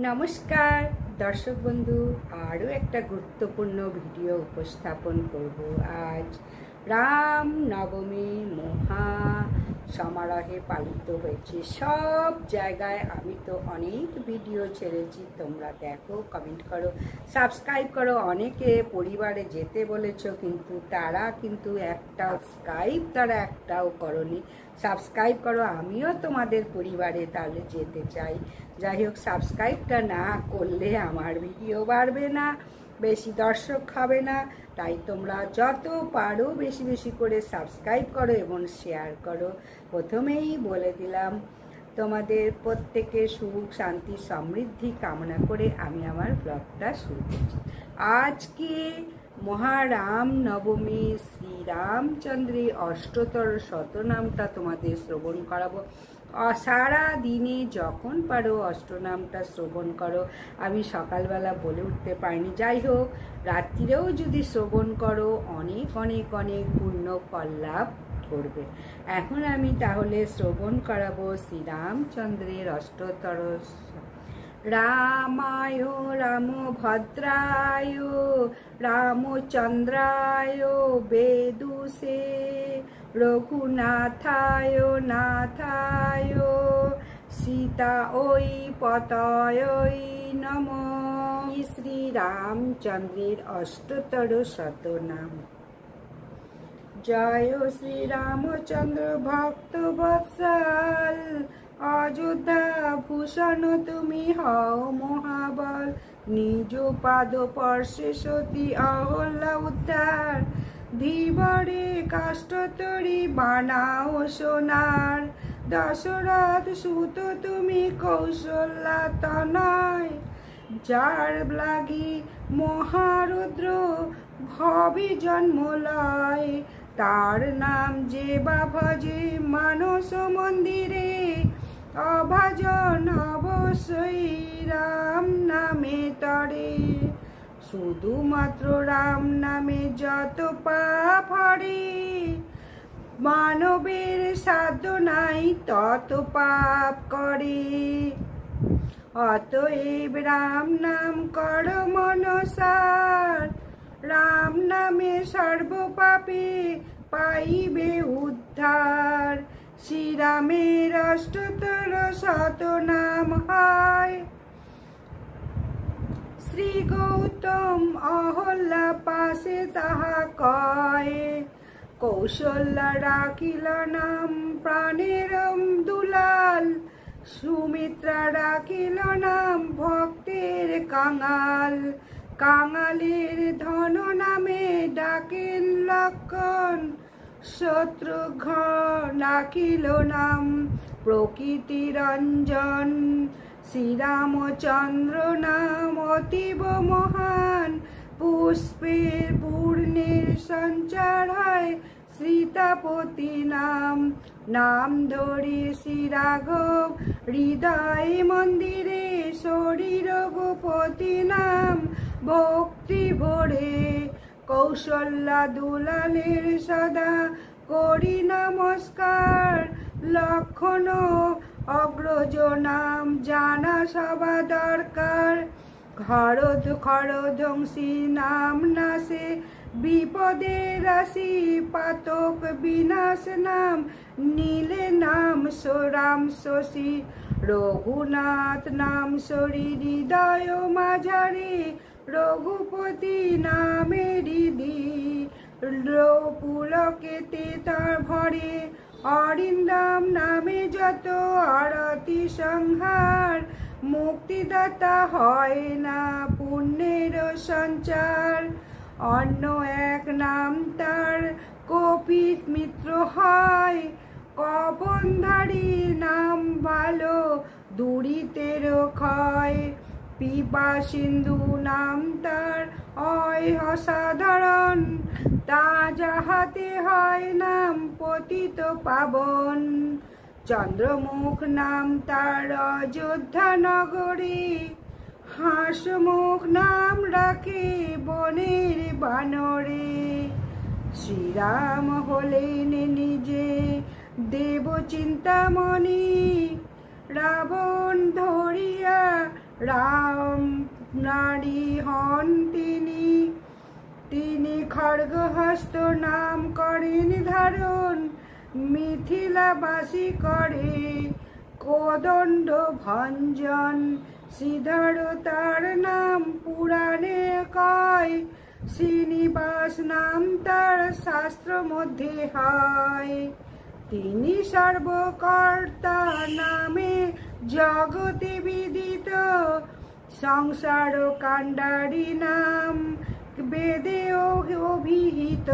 নমস্কার দর্শক বন্ধু, আরও একটা গুরুত্বপূর্ণ ভিডিও উপস্থাপন করব। আজ রাম নবমী মহা সমারোহে পালিত হয়েছে সব জায়গায়। আমি তো অনেক ভিডিও ছেড়েছি, তোমরা দেখো, কমেন্ট করো, সাবস্ক্রাইব করো। অনেকে পরিবারে যেতে বলেছো, কিন্তু তারা একটাও করনি। সাবস্ক্রাইব করো, আমিও তোমাদের পরিবারে তাহলে যেতে চাই। যাই হোক, সাবস্ক্রাইবটা না করলে আমার ভিডিও বাড়বে না, বেশি দর্শক হবে না। তাই তোমরা যত পারো বেশি বেশি করে সাবস্ক্রাইব করো এবং শেয়ার করো। প্রথমেই বলে দিলাম, তোমাদের প্রত্যেকের সুখ শান্তি সমৃদ্ধি কামনা করে আমি আমার ব্লগটা শুরু করছি। আজকে মহারাম নবমী, শ্রীরামচন্দ্রের অষ্টতর শতনামটা তোমাদের শ্রবণ করাবো। সারা দিনে যখন পারো অষ্টনামটা শ্রবণ করো। আমি সকালবেলা বলে উঠতে পারিনি, যাই হোক, রাত্রিরেও যদি শ্রবণ করো অনেক অনেক অনেক পুণ্য ফল লাভ করবে। এখন আমি তাহলে শ্রবণ করাবো শ্রীরামচন্দ্রের অষ্টতর। রামায় রামভদ্রায় রামচন্দ্রায় বেদুষে রঘুনাথায় নাথায় সীতা ওই পতয় নমঃ। শ্রীরামচন্দ্রের অষ্টতর শতনাম। জয় শ্রীরামচন্দ্র ভক্ত বৎসল, অযোধ্যা ভূষণ তুমি হও মহাবল। নিজ পাদ স্পর্শে সতী অহল্যা উদ্ধার, ধীবরে কাষ্ঠতরী বানাও সোনার। দশরথ সুত তুমি কৌশল্যা তনয়, যার লাগি মহারুদ্র ভবে জন্মলয়। তার নাম যে বা ভজে মানস মন্দিরে, অভাজন অবশ্যই রাম নামে তরে। শুধুমাত্র রাম নামে যত পাপ হরে, মানবের সাধ্য নাই তত পাপ করে। অতএব রাম নাম কর মনসার, রাম নামে সর্বপাপে পাইবে উদ্ধার। শ্রীরামের অষ্টতর শতনাম হয়, শ্রী গৌতম অহল্যা পাশে তাহা কয়। কৌশল্যা রাখিল নাম প্রাণের দুলাল, সুমিত্রা রাখিল নাম ভক্তের কাঙাল। কাঙালের ধন নামে ডাকেন লক্ষণ, শত্রুঘ্ন রাখিল নাম প্রকৃতি রঞ্জন। শ্রীরামচন্দ্র নাম অতীব মহান, পুষ্পের পূর্ণের সঞ্চার হয় সীতাপতি নাম। নাম ধরে শ্রীরাঘব হৃদয় মন্দিরে, শরীর গোপতি নাম ভক্তি ভরে। কৌশল্যা দুলালের সদা করি নমস্কার, লক্ষণ অগ্রজ নাম জানা সবা দরকার। খরধ্বংসী নাম নাশে বিপদের রাশি, পাতক বিনাশ নাম নীলে নাম রাম শশী। রঘুনাথ নাম শরীর হৃদয় মাঝারে, রঘুপতি নামে হৃদি পুলকেতে তার ভরে। অরিন্দম নামে যত আরতি সংহার, মুক্তিদাতা হয় না পুণ্যের সঞ্চার। অন্য এক নাম তার কপিত মিত্র হয়, কবনধারী নাম ভালো দুরিতের ক্ষয়। পিপা সিন্ধু নাম তার হয় অসাধারণ, তা যাহাতে হয় নাম পতিত পাবন। চন্দ্রমুখ নাম তার অযোধ্যা নগরী, হাসমুখ নাম রাখে বনের বানরে। শ্রীরাম হলেন নিজে দেব চিন্তামণি, রাবণ ধরিয়া রাম নারী হন তিনি, তিনি খড়গহস্ত নাম করেন ধারণ, মিথিলাবাসী করে কোদণ্ড ভঞ্জন। শ্রীধর তার নাম পুরাণে কয়, শ্রীনিবাস নাম তার শাস্ত্র মধ্যে হয়। তিনি সর্বকর্তা নামে জগতে বিদিত, সংসার কাণ্ডারী নাম বেদে অভিহিত।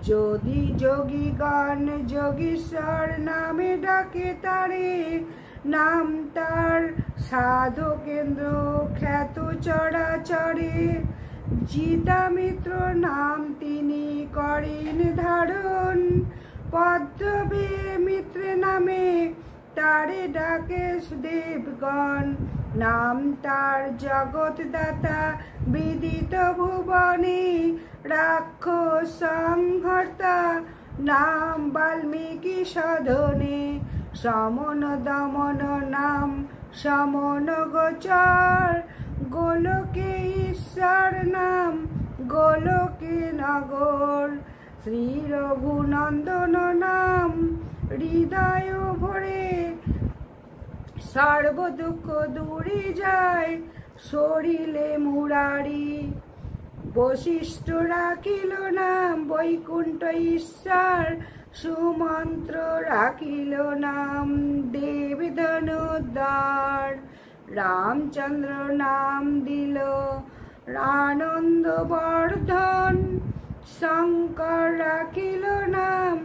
যদি যোগীগণ যোগীশ্বর নামে ডাকে তারে, নাম তার সাধকেন্দ্র খ্যাত চরাচরে। জিতামিত্র নাম তিনি করেন ধারণ, পদ্মবে মিত্র নামে তারে ডাকে দেবগণ। নাম তার জগৎদাতা বিদিত ভুবনে, রাক্ষস সংহর্তা নাম বাল্মীকি সদনে। সমন দমন নাম সমন গোচর, গোলকে ঈশ্বর নাম গোলকে নগর। শ্রী রঘুনন্দন নাম হৃদয় ভরে, সর্ব দুঃখ দূরে যায় সরিলে মুরারি। বশিষ্ঠ রাখিল নাম বৈকুণ্ঠ ঈশ্বর, সুমন্ত্র রাখিল নাম দেবধনুদ্ধার। রামচন্দ্র নাম দিল আনন্দ বর্ধন, শঙ্কর রাখিল নাম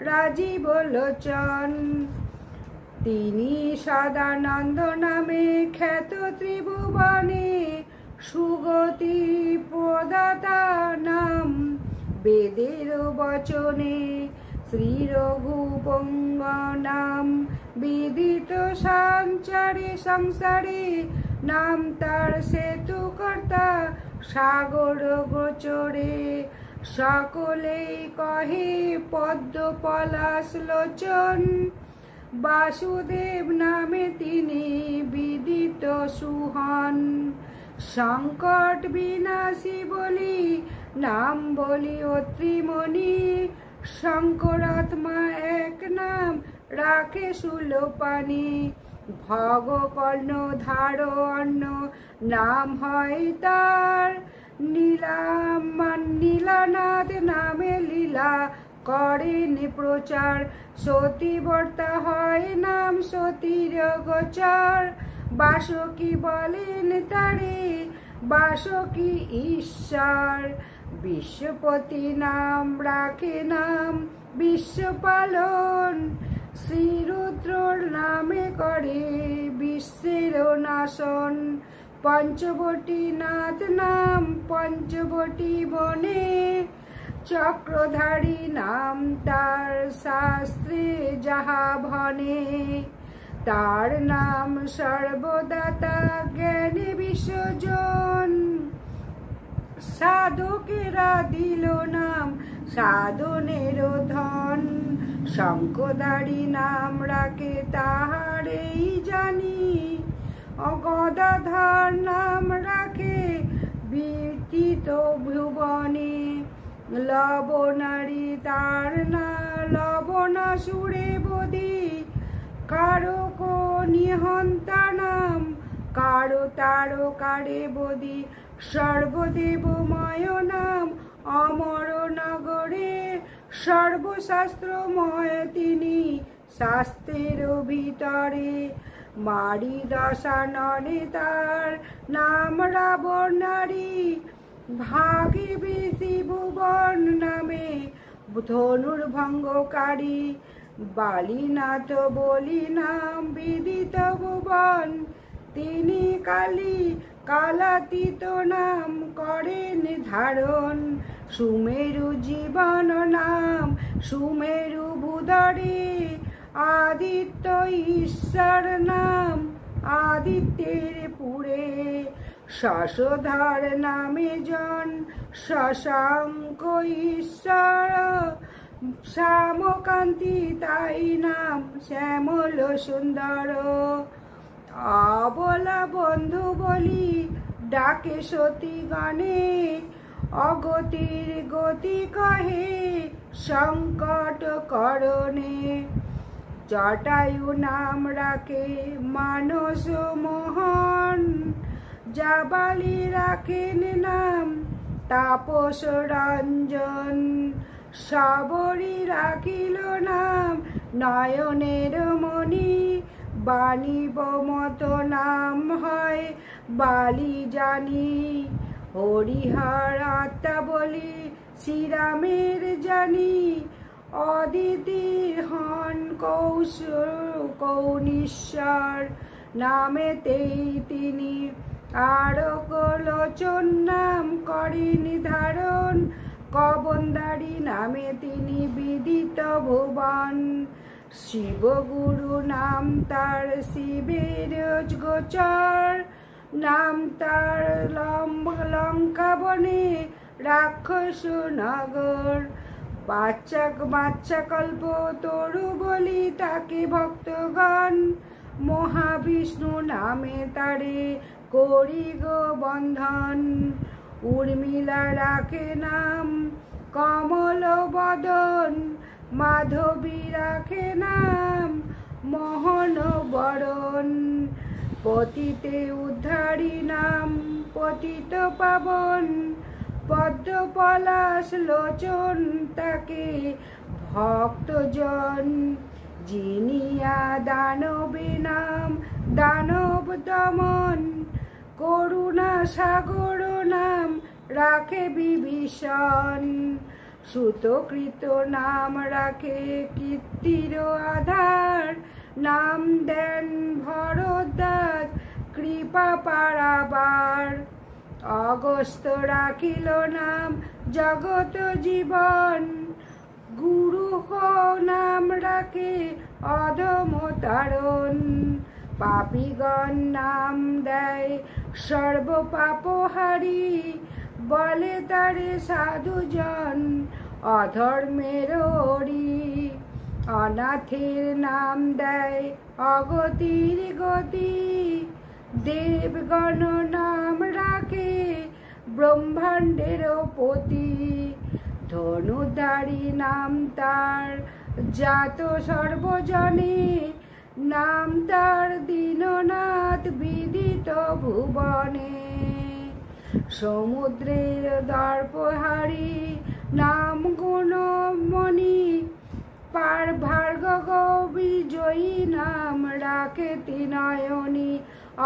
রাজীব লোচন। তিনি সদানন্দ নামে খ্যাত ত্রিভুবনে, সুগতি প্রদাতা নাম বেদের বচনে। শ্রী রঘুপঙ্গ নাম বিদিত সঞ্চারে সংসারে, নাম তার সেতু কর্তা সাগর গোচরে। সকলেই কহে পদ্ম পলাশ লোচন, বাসুদেব নামে তিনি বিদিত সুহন। সংকট বিনাশী বলি নাম বলি অত্রিমণি, শঙ্করাত্মা এক নাম রাখে সুলোপানি। ভগ কর্ণ ধার অন্য নাম হয় তার, নীলানাথ নামে লীলা করেন প্রচার। সতীবর্তা হয় নাম সতীর গোচর, বাসকি বলেন তারে বাসকি ঈশ্বর। বিশ্বপতি নাম রাখে নাম বিশ্বপালন, শ্রীরুদ্রর নামে করে বিশ্বের নাশন। পঞ্চবটী নাথ নাম পঞ্চবটী বনে, চক্রধারী নাম তার শাস্ত্রে যাহা ভনে। তার নাম সর্বদাতা জ্ঞানী বিশ্বজন, সাধকেরা দিল নাম সাধনের ধন। শঙ্খধারী নাম রাখে তাহারেই জানি, অগদাধর নাম রাখে বিদিত ভুবনে। লবণারী তার না লবণা সুরে বদি, কারক নিহন্তা নাম কারো তারো কারে বদি। সর্বদেবময় নাম অমর নগরে, সর্বশাস্ত্রময় তিনি শাস্ত্রের ভিতরে। মারি দশাননে তার নাম রাবণারী, ভাগে বেশি ভুবন নামে ধনুর্ভঙ্গকারী। বালীনাথ বলি নাম বিদিত ভুবন, তিনি কালী কালাতীত নাম করেন ধারণ। সুমেরু জীবন নাম সুমেরু ভূধরে, আদিত্য ঈশ্বর নাম আদিত্যের পুরে। শশধর নামে জন শশাঙ্ক ঈশ্বর, শ্যামকান্তি তাই নাম শ্যামল সুন্দর। অবলা বন্ধু ডাকে সতী গানে অগতির গতি কহে সংকট করণে জটায়ু নাম রাখে মানস মোহন জাবালি রাখেন নাম তাপস রঞ্জন সবরি রাখিল নাম নয়নের মণি বাণীব মত নাম হয় বালি জানি হরিহর আত্মা বলি শ্রীরামের জানি অদিতির হন কৌণীশ্বর নামেতেই তিনি আরক লোচন নাম করেন ধারণ কবন্দারি নামে তিনি বিদিত ভুবন শিবগুরু নাম তার শিবের গোচর নাম তার লঙ্কা বনে রাক্ষস নগর বাচ্চা কল্প তরু বলি তাকে ভক্তগণ মহাবিষ্ণু নামে তারে করি গো বন্ধন উর্মিলা রাখে নাম কমল বদন মাধবী রাখে নাম মোহন বরণ পতিতে উদ্ধারী নাম পতিত পাবন পদ্ম পলাশ লোচন তাকে ভক্তজন জিনিয়া দানবে নাম দানব দমন করুণা সাগর নাম রাখে বিভীষণ সুতকৃত নাম রাখে কীর্তির আধার নাম দেন ভরদ্বাজ কৃপা পারাবার অগস্ত রাখিল নাম জগত জীবন গুরু নাম রাখে অধম তারণ পাপীগণ নাম দেয় সর্বপাপহারী বলে তারে সাধুজন অধর্মের হরি অনাথের নাম দেয় অগতির গতি দেবগণ নাম রাখে ব্রহ্মাণ্ডের পতি ধনুধারী নাম তার জাত সর্বজনে নাম তার দীননাথ বিদিত ভুবনে সমুদ্রের দর্পহারী নাম গুণমণি পার ভার্গব বিজয়ী নাম রাখে তিনয়নী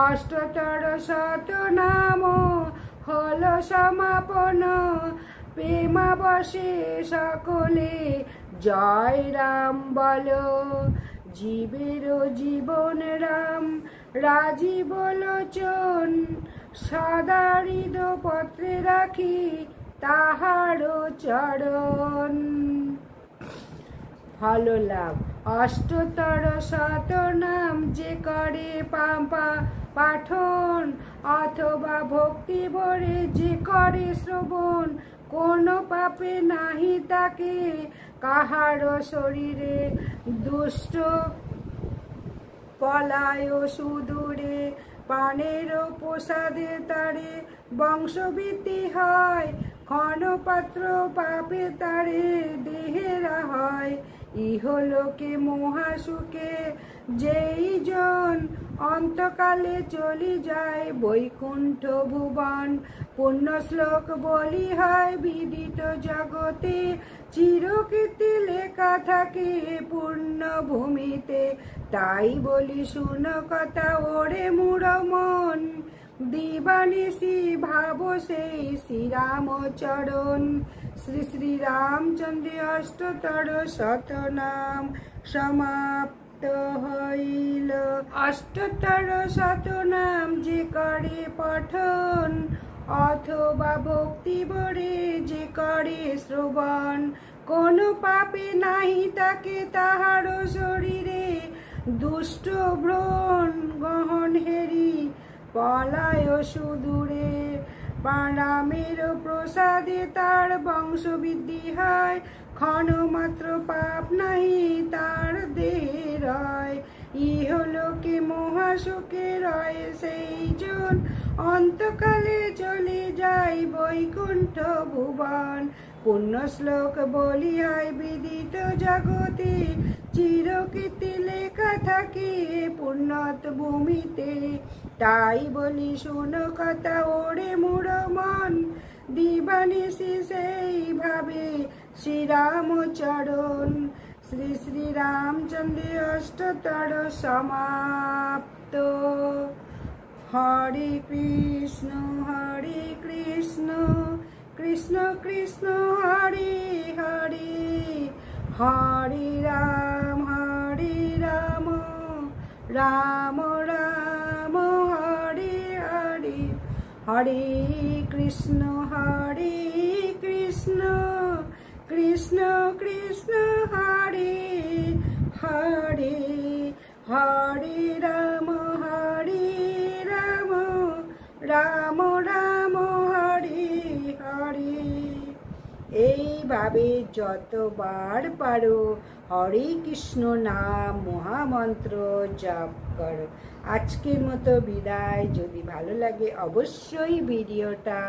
অষ্টতর শত নাম হল সমাপন প্রেমাবশে সকলে জয় রাম বলো জীবের জীবন রাম রাজীব লোচন সদা হৃদয় পত্রে রাখি তাহার চরণ ফল লাভ অষ্টতর শত নাম যে করে পাঠন অথবা ভক্তি ভরে যে করে শ্রবণ কোন পাপে নাহি তাকে কাহার শরীরে দুষ্ট পলায় সুদূরে পানের প্রসাদে তারে বংশবৃদ্ধি হয় ক্ষণপাত্র পাপে তারে দেহেরা হয় ইহলোকে মহাসুখে যেই জন অন্তকালে চলি যায় বৈকুণ্ঠ ভুবন পুণ্য শ্লোক বলি হয় বিদিত জগতে চিরকীর্তি লেখা থাকে পূর্ণ ভূমিতে তাই বলি শুন কথা ওরে মূঢ় মন দিবানিশি ভাব সেই শ্রীরাম চরণ শ্রী শ্রী রামচন্দ্র অষ্টতর শত নাম সমাপ্ত হইল অষ্টতর শত নাম যে করে পঠন অথবা ভক্তি ভরে যে করে শ্রবণ কোন পাপে নাহি তাকে তাহার শরীরে দুষ্ট ব্রণ গহন হেরি পলায় সুদূরে রামের প্রসাদে তার বংশবৃদ্ধি হয় ক্ষণমাত্র পাপ নাহি তার দেহে রয় ইহলোকে মহাসুখে রয় সেই জন অন্তকালে চলে যাই বৈকুণ্ঠ ভুবন। পুণ্য শ্লোক বলি হয় বিদিত জগতে, চিরকীর্তি লেখা থাকে পুণ্যত ভূমিতে। তাই বলি শোনো কথা ওরে মোর মন, দিবানিশি সেই ভাবে শ্রীরামচরণ। শ্রী শ্রী রামচন্দ্রের অষ্টতর সমাপ্ত। হরে কৃষ্ণ কৃষ্ণ কৃষ্ণ হরে হরে, হরে রাম রাম রাম হরে হরে। হরে কৃষ্ণ কৃষ্ণ কৃষ্ণ হরে হরে, হরে রাম রাম রাম হরে হরে। এইভাবে যতবার পারো হরে কৃষ্ণ নাম মহামন্ত্র জপ করো। আজকের মতো বিদায়। যদি ভালো লাগে অবশ্যই ভিডিওটা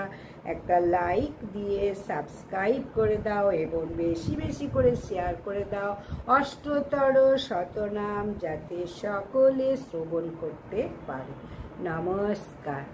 একটা লাইক দিয়ে সাবস্ক্রাইব করে দাও এবং বেশি বেশি করে শেয়ার করে দাও অষ্টতর শতনাম, যাতে সকলে শ্রবণ করতে পারে। নমস্কার।